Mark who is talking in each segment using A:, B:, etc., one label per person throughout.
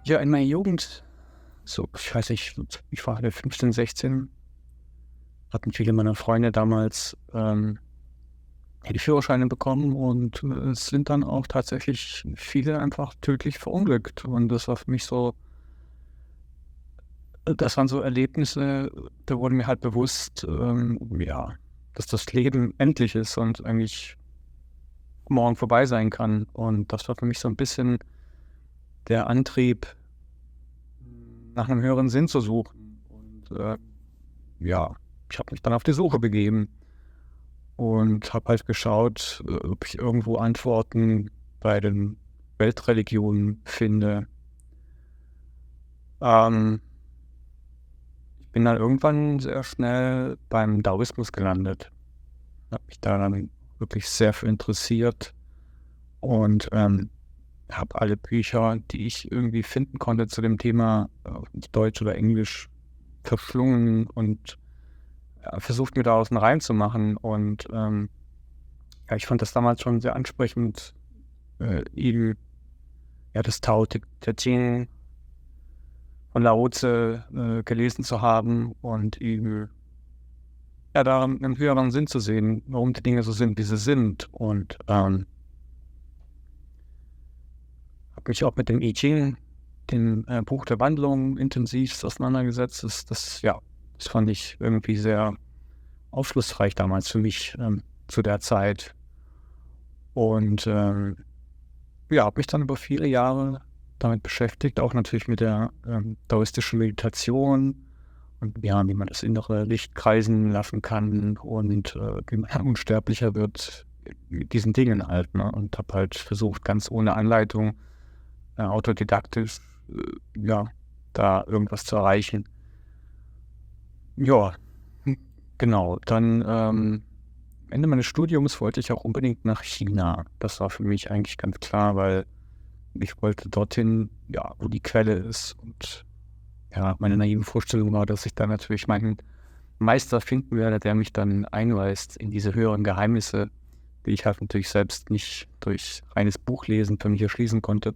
A: Ja, in meiner Jugend, so, ich weiß nicht, ich war halt 15, 16, hatten viele meiner Freunde damals, ja, die Führerscheine bekommen und, es sind dann auch tatsächlich viele einfach tödlich verunglückt. Und das war für mich so das waren so Erlebnisse, da wurde mir halt bewusst, ja, dass das Leben endlich ist und eigentlich morgen vorbei sein kann. Und das war für mich so ein bisschen der Antrieb, nach einem höheren Sinn zu suchen. Und, ja, ich habe mich dann auf die Suche begeben und habe halt geschaut, ob ich irgendwo Antworten bei den Weltreligionen finde. Ähm, Ich bin dann irgendwann sehr schnell beim Daoismus gelandet, habe mich da dann wirklich sehr für interessiert und, habe alle Bücher, die ich irgendwie finden konnte zu dem Thema, auf Deutsch oder Englisch verschlungen und, versucht, mir daraus 'n Reim zu machen. Und, ja, ich fand das damals schon sehr ansprechend, eben, ja, das Tao Te Ching von Lao Tse, gelesen zu haben und eben, ja, darin 'nen höheren Sinn zu sehen, warum die Dinge so sind, wie sie sind. Und, habe mich auch mit dem I Ching, dem, Buch der Wandlung, intensivst auseinandergesetzt. Das fand ich irgendwie sehr aufschlussreich damals für mich, zu der Zeit. Und, ja, habe mich dann über viele Jahre damit beschäftigt, auch natürlich mit der, daoistischen Meditation und ja, wie man das innere Licht kreisen lassen kann und, wie man unsterblicher wird mit diesen Dingen halt, ne? Und habe halt versucht, ganz ohne Anleitung, autodidaktisch, ja, da irgendwas zu erreichen. Ja, genau. Dann, Ende meines Studiums wollte ich auch unbedingt nach China. Das war für mich eigentlich ganz klar, weil ich wollte dorthin, ja, wo die Quelle ist. Und ja, meine naive Vorstellung war, dass ich da natürlich meinen Meister finden werde, der mich dann einweist in diese höheren Geheimnisse, die ich halt natürlich selbst nicht durch reines Buchlesen für mich erschließen konnte.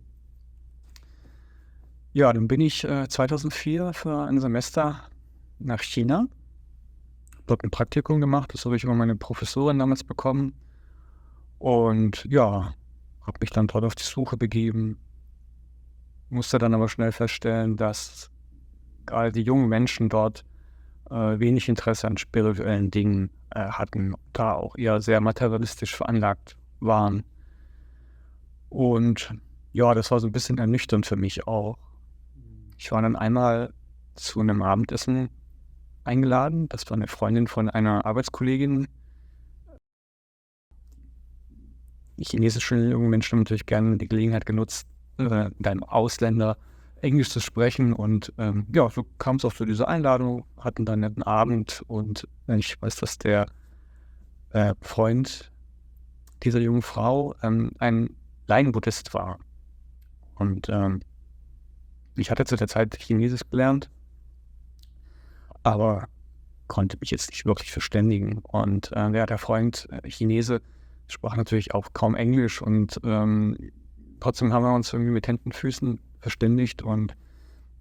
A: Ja, dann bin ich, 2004 für ein Semester nach China, habe dort 'n Praktikum gemacht. Das habe ich über meine Professorin damals bekommen und ja, habe mich dann dort auf die Suche begeben, musste dann aber schnell feststellen, dass grade die jungen Menschen dort, wenig Interesse an spirituellen Dingen, hatten, da auch eher sehr materialistisch veranlagt waren. Und ja, das war so 'n bisschen ernüchternd für mich auch. Ich war dann einmal zu 'nem Abendessen eingeladen. Das war 'ne Freundin von einer Arbeitskollegin. Die chinesischen jungen Menschen haben natürlich gerne die Gelegenheit genutzt, mit einem Ausländer Englisch zu sprechen und, ja, so kam's auch zu dieser Einladung, hatten dann 'n netten Abend und, ich weiß, dass der, Freund dieser jungen Frau, ein Laien-Buddhist war. Und, ich hatte zu der Zeit Chinesisch gelernt, aber konnte mich jetzt nicht wirklich verständigen. Und, ja, der Freund, Chinese, sprach natürlich auch kaum Englisch und, trotzdem haben wir uns irgendwie mit Händen und Füßen verständigt und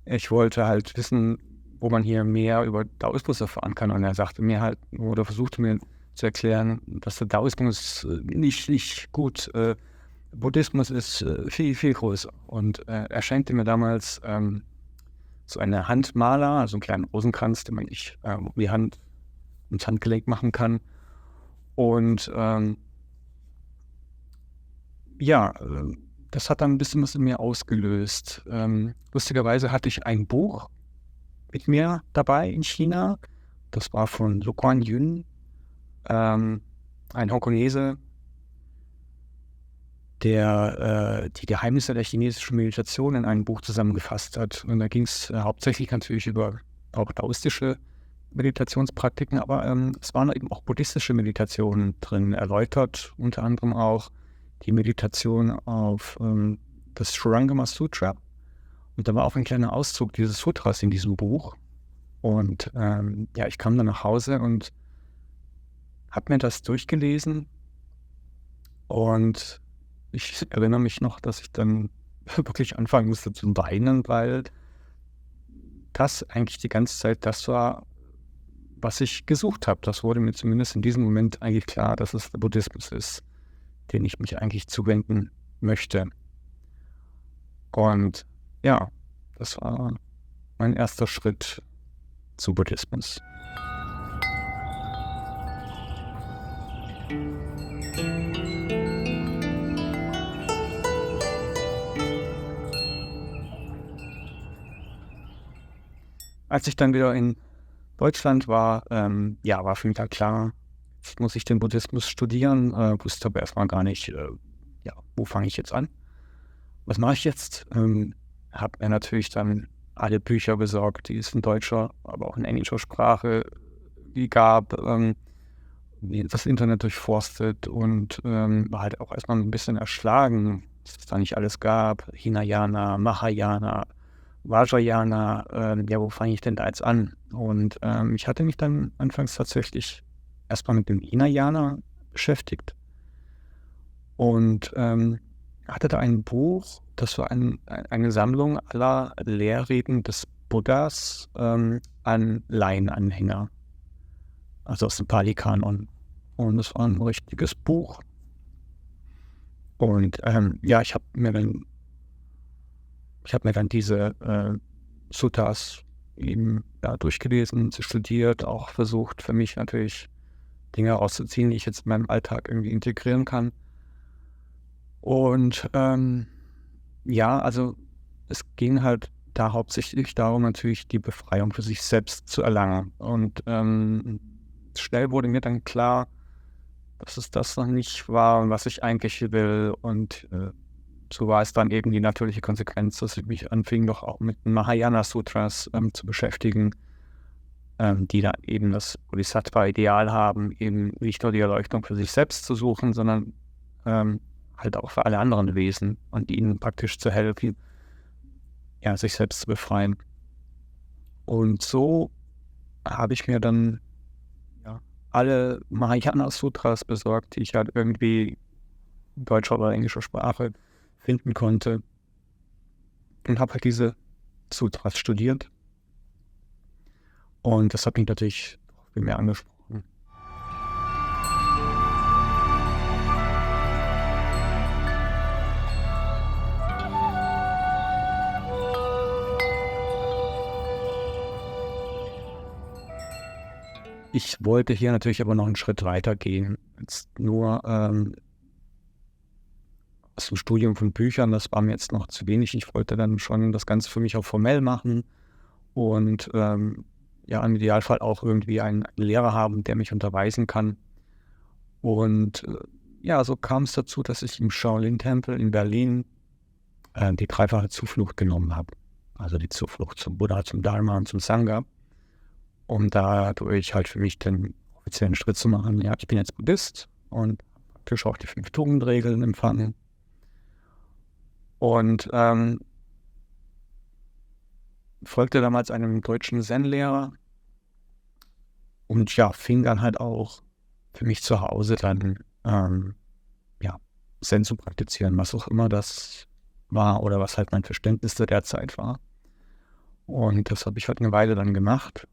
A: ich wollte halt wissen, wo man hier mehr über Daoismus erfahren kann. Und er sagte mir halt oder versuchte mir zu erklären, dass der Daoismus, nicht gut, Buddhismus ist, viel, viel größer. Und, er schenkte mir damals, so eine Handmaler, also 'n kleinen Rosenkranz, den man sich, um die Hand ums Handgelenk machen kann. Und, ja, das hat dann 'n bisschen was in mir ausgelöst. Lustigerweise hatte ich ein Buch mit mir dabei in China. Das war von Lu Kuan-Yin, ein Hongkonese, der, die Geheimnisse der chinesischen Meditation in einem Buch zusammengefasst hat. Und da ging's, hauptsächlich natürlich über auch daoistische Meditationspraktiken, aber, es waren eben auch buddhistische Meditationen drin erläutert, unter anderem auch die Meditation auf, das Shurangama Sutra. Und da war auch ein kleiner Auszug dieses Sutras in diesem Buch. Und, ja, ich kam dann nach Hause und habe mir das durchgelesen und ich erinnere mich noch, dass ich dann wirklich anfangen musste zu weinen, weil das eigentlich die ganze Zeit das war, was ich gesucht habe. Das wurde mir zumindest in diesem Moment eigentlich klar, dass es der Buddhismus ist, den ich mich eigentlich zuwenden möchte. Und ja, das war mein erster Schritt zu Buddhismus. Als ich dann wieder in Deutschland war, war für mich halt klar, jetzt muss ich den Buddhismus studieren, wusste aber erstmal gar nicht, wo fange ich jetzt an? Was mache ich jetzt? Habe mir natürlich dann alle Bücher besorgt, die es in deutscher, aber auch in englischer Sprache gab, das Internet durchforstet und war halt auch erstmal ein bisschen erschlagen, was es da nicht alles gab. Hinayana, Mahayana, Vajrayana, wo fange ich denn da jetzt an? Und ich hatte mich dann anfangs tatsächlich erstmal mit dem Hinayana beschäftigt und hatte da ein Buch, das war eine Sammlung aller Lehrreden des Buddhas an Laienanhänger, also aus dem Pali-Kanon. Und das war ein richtiges Buch. Und ich habe mir dann diese Suttas eben durchgelesen, studiert, auch versucht für mich natürlich Dinge rauszuziehen, die ich jetzt in meinem Alltag irgendwie integrieren kann. Und also es ging halt da hauptsächlich darum, natürlich die Befreiung für sich selbst zu erlangen. Und schnell wurde mir dann klar, dass es das noch nicht war, was ich eigentlich will. Und so war es dann eben die natürliche Konsequenz, dass ich mich anfing, doch auch mit den Mahayana-Sutras zu beschäftigen, die da eben das Bodhisattva-Ideal haben, eben nicht nur die Erleuchtung für sich selbst zu suchen, sondern halt auch für alle anderen Wesen und ihnen praktisch zu helfen, sich selbst zu befreien. Und so habe ich mir dann alle Mahayana-Sutras besorgt, die ich halt irgendwie in deutscher oder englischer Sprache finden konnte und habe halt diese Sutras studiert. Und das hat mich natürlich viel mehr angesprochen. Ich wollte hier natürlich aber noch einen Schritt weiter gehen, als nur aus dem Studium von Büchern. Das war mir jetzt noch zu wenig. Ich wollte dann schon das Ganze für mich auch formell machen und im Idealfall auch irgendwie einen Lehrer haben, der mich unterweisen kann. Und so kam es dazu, dass ich im Shaolin-Tempel in Berlin die dreifache Zuflucht genommen habe. Also die Zuflucht zum Buddha, zum Dharma und zum Sangha, um dadurch halt für mich den offiziellen Schritt zu machen. Ja, ich bin jetzt Buddhist und praktisch auch die 5 Tugendregeln empfangen. Und folgte damals einem deutschen Zen-Lehrer und fing dann halt auch für mich zu Hause dann Zen zu praktizieren, was auch immer das war oder was halt mein Verständnis zu der Zeit war. Und das habe ich halt eine Weile dann gemacht.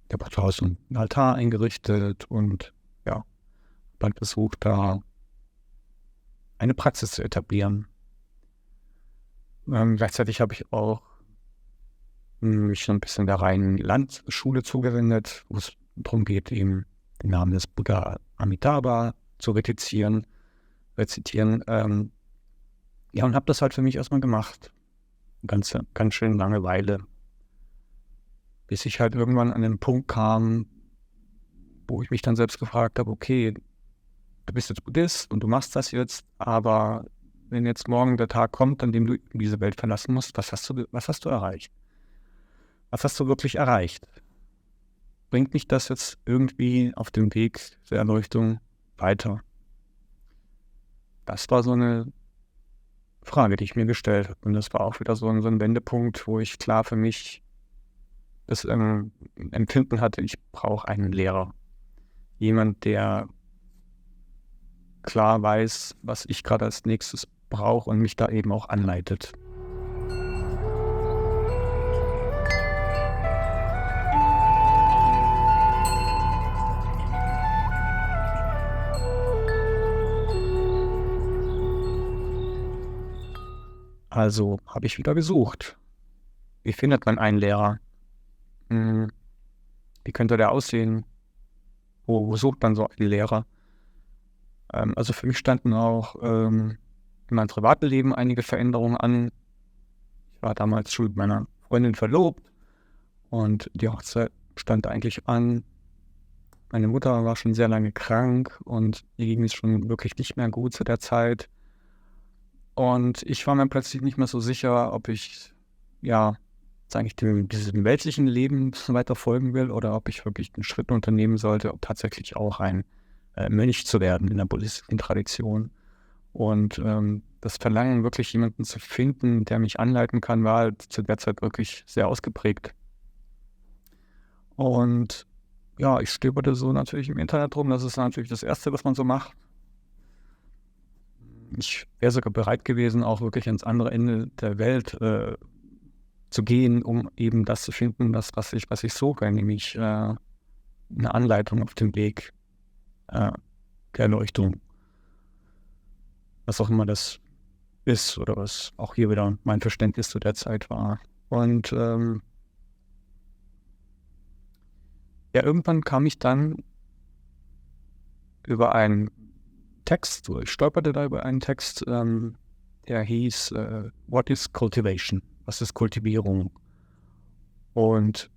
A: Ich habe draußen einen Altar eingerichtet und dann versucht, da eine Praxis zu etablieren. Gleichzeitig habe ich auch mich so ein bisschen der reinen Landschule zugewendet, wo es darum geht, eben den Namen des Buddha Amitabha zu rezitieren. Und habe das halt für mich erstmal gemacht. Ganz schön lange Weile. Bis ich halt irgendwann an den Punkt kam, wo ich mich dann selbst gefragt habe, okay, du bist jetzt Buddhist und du machst das jetzt, aber wenn jetzt morgen der Tag kommt, an dem du diese Welt verlassen musst, was hast du erreicht? Was hast du wirklich erreicht? Bringt mich das jetzt irgendwie auf dem Weg der Erleuchtung weiter? Das war so eine Frage, die ich mir gestellt habe. Und das war auch wieder so ein Wendepunkt, wo ich klar für mich das Empfinden hatte, ich brauche einen Lehrer. Jemand, der klar weiß, was ich gerade als nächstes brauche und mich da eben auch anleitet. Also habe ich wieder gesucht. Wie findet man einen Lehrer? Hm, Wie könnte der aussehen? Wo sucht man so einen Lehrer? Also für mich standen auch in meinem privaten Leben einige Veränderungen an. Ich war damals schon mit meiner Freundin verlobt und die Hochzeit stand eigentlich an. Meine Mutter war schon sehr lange krank und ihr ging es schon wirklich nicht mehr gut zu der Zeit. Und ich war mir plötzlich nicht mehr so sicher, ob ich, ja, jetzt eigentlich diesem weltlichen Leben weiter folgen will oder ob ich wirklich einen Schritt unternehmen sollte, um tatsächlich auch ein Mönch zu werden in der buddhistischen Tradition. Und das Verlangen, wirklich jemanden zu finden, der mich anleiten kann, war halt zu der Zeit wirklich sehr ausgeprägt. Und ja, ich stöberte so natürlich im Internet rum. Das ist natürlich das Erste, was man so macht. Ich wäre sogar bereit gewesen, auch wirklich ans andere Ende der Welt zu gehen, um eben das zu finden, was ich suche, nämlich eine Anleitung auf dem Weg der Erleuchtung. Was auch immer das ist oder was auch hier wieder mein Verständnis zu der Zeit war. Und ja, irgendwann kam ich dann über einen Text, oder ich stolperte da über einen Text, der hieß What is Cultivation? Was ist Kultivierung? Und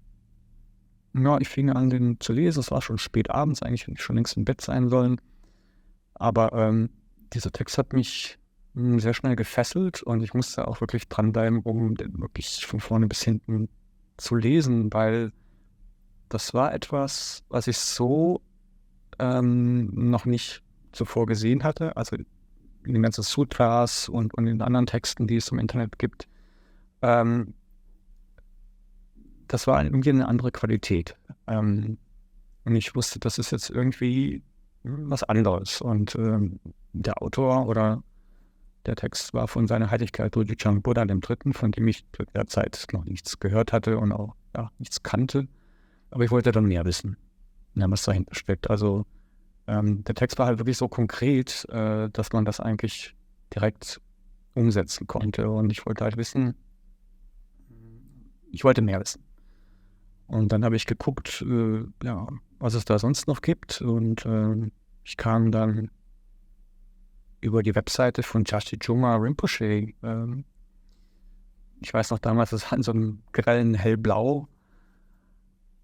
A: ja, ich fing an, den zu lesen. Es war schon spät abends, eigentlich hätte ich schon längst im Bett sein sollen. Aber dieser Text hat mich sehr schnell gefesselt und ich musste auch wirklich dranbleiben, um den wirklich von vorne bis hinten zu lesen, weil das war etwas, was ich so noch nicht zuvor gesehen hatte. Also in den ganzen Sutras und in den anderen Texten, die es im Internet gibt. Das war irgendwie eine andere Qualität. Und ich wusste, das ist jetzt irgendwie was anderes. Und der Autor oder der Text war von seiner Heiligkeit Drügyang Buddha III., von dem ich zu der Zeit noch nichts gehört hatte und auch nichts kannte. Aber ich wollte dann mehr wissen, was dahinter steckt. Also der Text war halt wirklich so konkret, dass man das eigentlich direkt umsetzen konnte. Und ich wollte halt wissen, ich wollte mehr wissen. Und dann habe ich geguckt, was es da sonst noch gibt. Und ich kam dann über die Webseite von Chashijuma Rinpoche. Ich weiß noch damals, das war in so einem grellen Hellblau.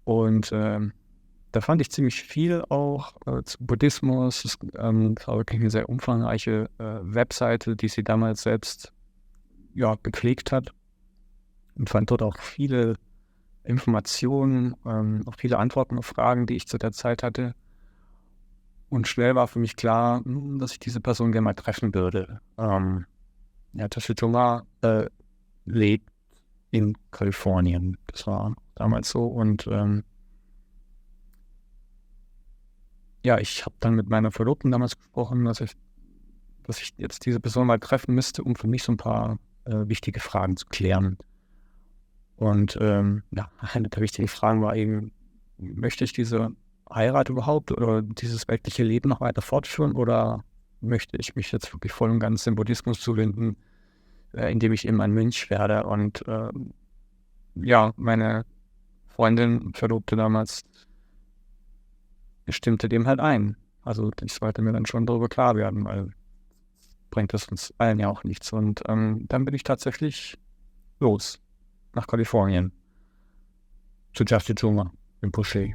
A: Und da fand ich ziemlich viel auch zu Buddhismus. Es war wirklich eine sehr umfangreiche Webseite, die sie damals selbst gepflegt hat. Und fand dort auch viele Informationen, auch viele Antworten auf Fragen, die ich zu der Zeit hatte. Und schnell war für mich klar, dass ich diese Person gerne mal treffen würde. Tashijuma lebt in Kalifornien. Das war damals so. Und ich habe dann mit meiner Verlobten damals gesprochen, dass ich jetzt diese Person mal treffen müsste, um für mich so ein paar wichtige Fragen zu klären. Und eine der wichtigen Fragen war eben, möchte ich diese Heirat überhaupt oder dieses weltliche Leben noch weiter fortführen oder möchte ich mich jetzt wirklich voll und ganz dem Buddhismus zuwenden, indem ich eben ein Mönch werde? Und meine Freundin, Verlobte damals, stimmte dem halt ein. Also ich wollte mir dann schon darüber klar werden, weil bringt das uns allen ja auch nichts. Und dann bin ich tatsächlich los nach Kalifornien zu Chashijuma Rinpoche.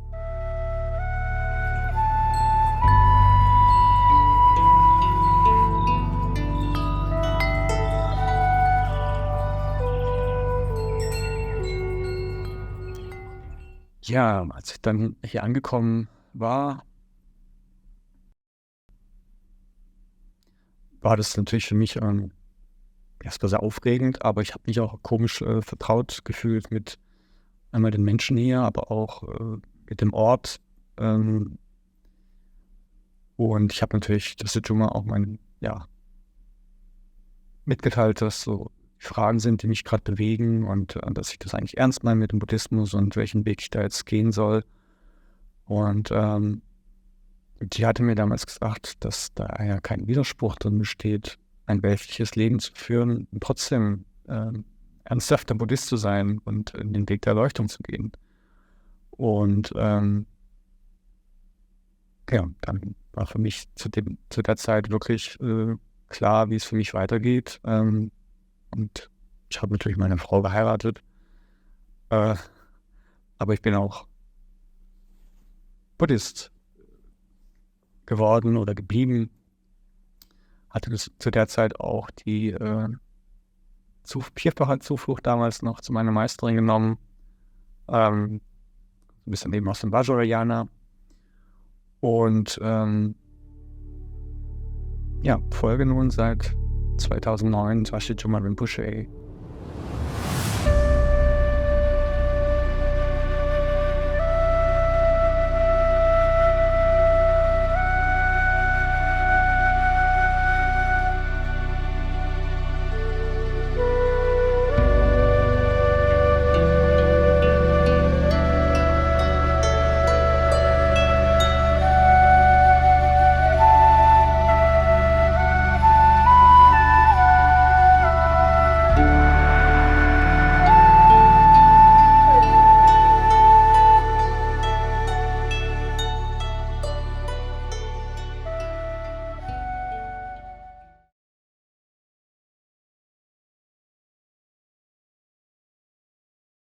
A: Ja, als ich dann hier angekommen war das natürlich für mich erstmal sehr aufregend, aber ich habe mich auch komisch vertraut gefühlt mit einmal den Menschen hier, aber auch mit dem Ort. Und ich habe natürlich das Chashijuma auch mitgeteilt, dass so Fragen sind, die mich gerade bewegen und dass ich das eigentlich ernst meine mit dem Buddhismus und welchen Weg ich da jetzt gehen soll. Und die hatte mir damals gesagt, dass da ja kein Widerspruch drin besteht, ein weltliches Leben zu führen und trotzdem ernsthafter Buddhist zu sein und in den Weg der Erleuchtung zu gehen. Und ja, dann war für mich zu der Zeit wirklich klar, wie es für mich weitergeht. Und ich habe natürlich meine Frau geheiratet, aber ich bin auch Buddhist geworden oder geblieben. Hatte zu der Zeit auch die vierfache Zuflucht damals noch zu meiner Meisterin genommen. Ein bisschen eben aus dem Vajrayana. Und folge nun seit 2009 Tashi Chuma Rinpoche